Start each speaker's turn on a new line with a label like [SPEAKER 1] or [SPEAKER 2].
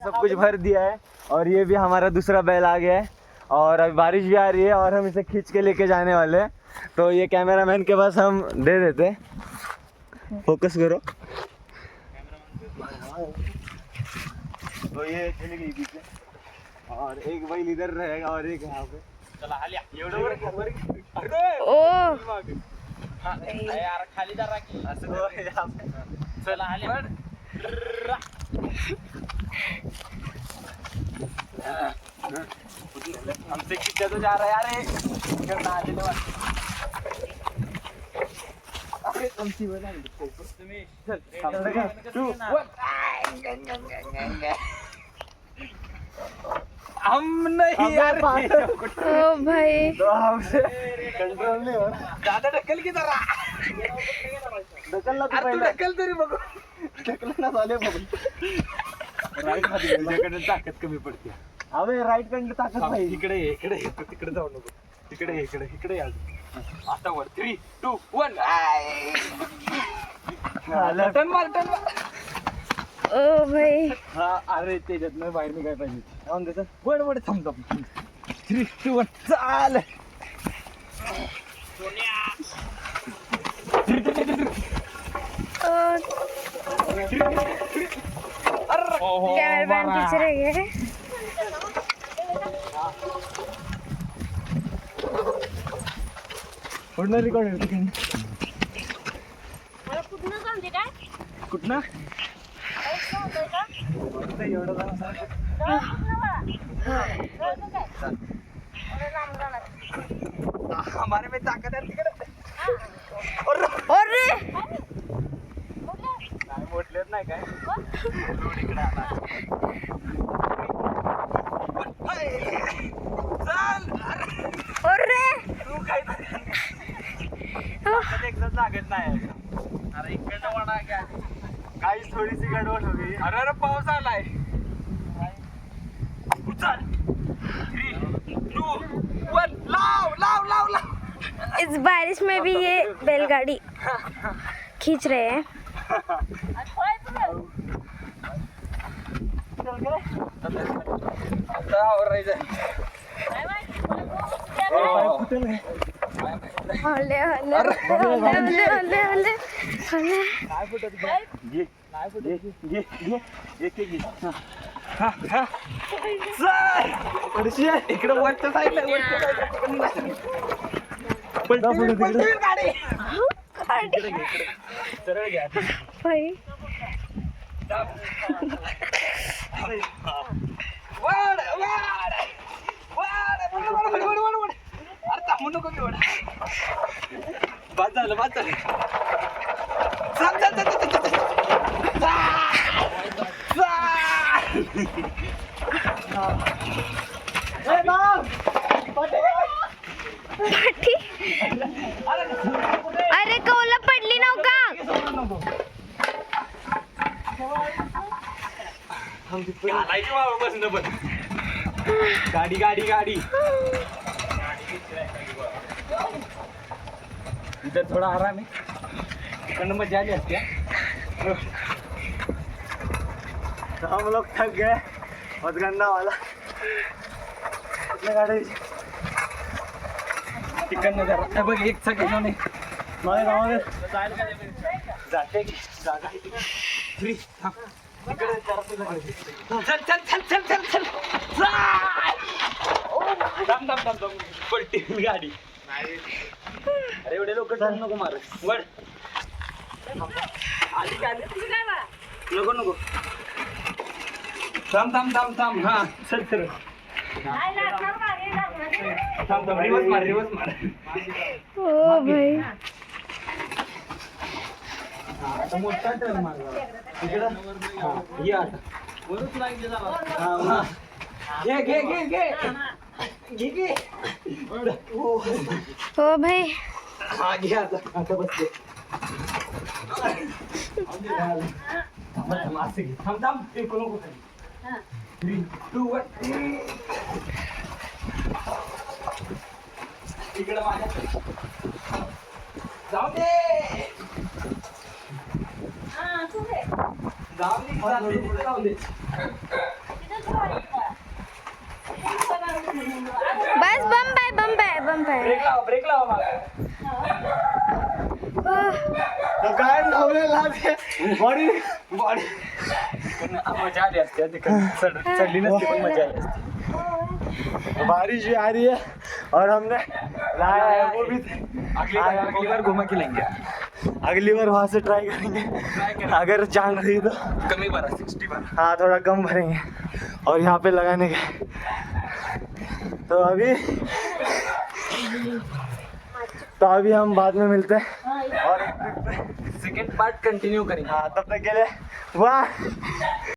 [SPEAKER 1] सब कुछ भर दिया है और ये भी हमारा दूसरा बैल आ गया है और अभी बारिश भी आ रही है और हम इसे खींच के लेके जाने वाले हैं। तो ये कैमरामैन के पास हम दे देते, फोकस करो। तो ये चली गई पीछे और एक बैल इधर रहेगा और एक यहाँ पे।
[SPEAKER 2] यार खाली जरा की चला आल्या हमसे खींचा तो जा रहा है यार अरे कमसी बना तुम्ही चल हम नहीं यार
[SPEAKER 3] ओ भाई
[SPEAKER 1] तो हमसे कंट्रोल नहीं हो
[SPEAKER 2] ज्यादा ढकल की जरा
[SPEAKER 1] ढकलला तू
[SPEAKER 2] अरे तू
[SPEAKER 1] पहिला
[SPEAKER 2] ढकल तरी बघू
[SPEAKER 1] ढकलला झाले बघ
[SPEAKER 2] राईट मध्ये तुझ्याकडे ताकद कमी पडते
[SPEAKER 1] अबे राईट कडे ताकद पाहिजे
[SPEAKER 2] इकडे ये, इकडे ये, तू तिकडे जाऊ नको तिकडे ये, इकडे या आता वर 3 2 1 टन मार
[SPEAKER 3] ओ भाई
[SPEAKER 2] हा अरे त्याच्यातनं बाहेर निघाय पाहिजे जाऊन देतं वड वड थांबतो 3 2 1 चाल
[SPEAKER 3] कैमरामैन पीछे रह गए हैं।
[SPEAKER 1] पूर्ण रिकॉर्ड होतं की
[SPEAKER 2] कुठनं हमारे में ताकद है तिकडे
[SPEAKER 3] और रे
[SPEAKER 1] नाही मोठलेच नाही काय रोड इकडे आला
[SPEAKER 2] चल
[SPEAKER 3] और रे
[SPEAKER 2] तू काय
[SPEAKER 1] एकदा लागत नाही
[SPEAKER 2] अरे इकडनं वडा घ्या
[SPEAKER 1] काहीच थोडीशी गडबड हो गई
[SPEAKER 2] अरे अरे पाऊस आलाय चल 3 2 1 लाव लाव लाव लाव
[SPEAKER 3] इस बारिश में भी ये बैलगाड़ी खींच रहे हैं।
[SPEAKER 2] आता आवरायचं
[SPEAKER 3] हले हले हले हले हले हले हले
[SPEAKER 1] काय फुटत घे काय फुटत घे घे एक एक घे
[SPEAKER 2] चल इकडे वरच्या साईडला पलटी गाडी
[SPEAKER 1] सरळ घ्या
[SPEAKER 3] भाई
[SPEAKER 2] वाड वाड वाड अरे थांबू नको की वाड बाद झालं चल चल चल चल
[SPEAKER 3] पाठी अरे कौला पडली नव का
[SPEAKER 2] गाडी गाडी गाडी इधर थोड़ा आराम है इकडनं मजा आली असते
[SPEAKER 1] तो हम लोग थक गए बहुत गंदा वाला कितने गाड़ी
[SPEAKER 2] तिकडनं जरा बघ एक सेकंड नाही
[SPEAKER 1] हमारे गाँव में
[SPEAKER 2] जाते की जागा फ्री तिकडे चल चल चल चल चल चल दम दम दम दम पलटी गाडी अरे एवढे लोक नको मार वड आली का नको नको थांब थांब थांब थांब हा चल चल थांब थांब रिवर्स मार
[SPEAKER 3] ओ भाई
[SPEAKER 2] आता मोठा टर्न मारला इकडं हा ये आता वरच लागले जरा घे घे घे घे घे घे
[SPEAKER 3] ओ भाई
[SPEAKER 2] हा घे आता आता बसले थांब थांब ते कोण खाली 3 2 1 इकडे माझ्या जाऊ दे जाऊ दे जाऊ दे
[SPEAKER 1] हमने ला दिया बॉडी
[SPEAKER 2] बॉडी मजा आली असते आधी चढली नसती पण मजा आली असती
[SPEAKER 1] बारिश भी आ रही है और हमने लाया है वो भी
[SPEAKER 2] अगली बार घुमा खिलाएंगे
[SPEAKER 1] अगली बार वहाँ से ट्राई करेंगे अगर जान रही तो
[SPEAKER 2] कमी भरा 60 भरा
[SPEAKER 1] हाँ थोड़ा कम भरेंगे और यहाँ पे लगाने के तो अभी हम बाद में मिलते हैं और
[SPEAKER 2] सेकंड पार्ट कंटिन्यू करेंगे
[SPEAKER 1] हाँ तब तक के लिए वाह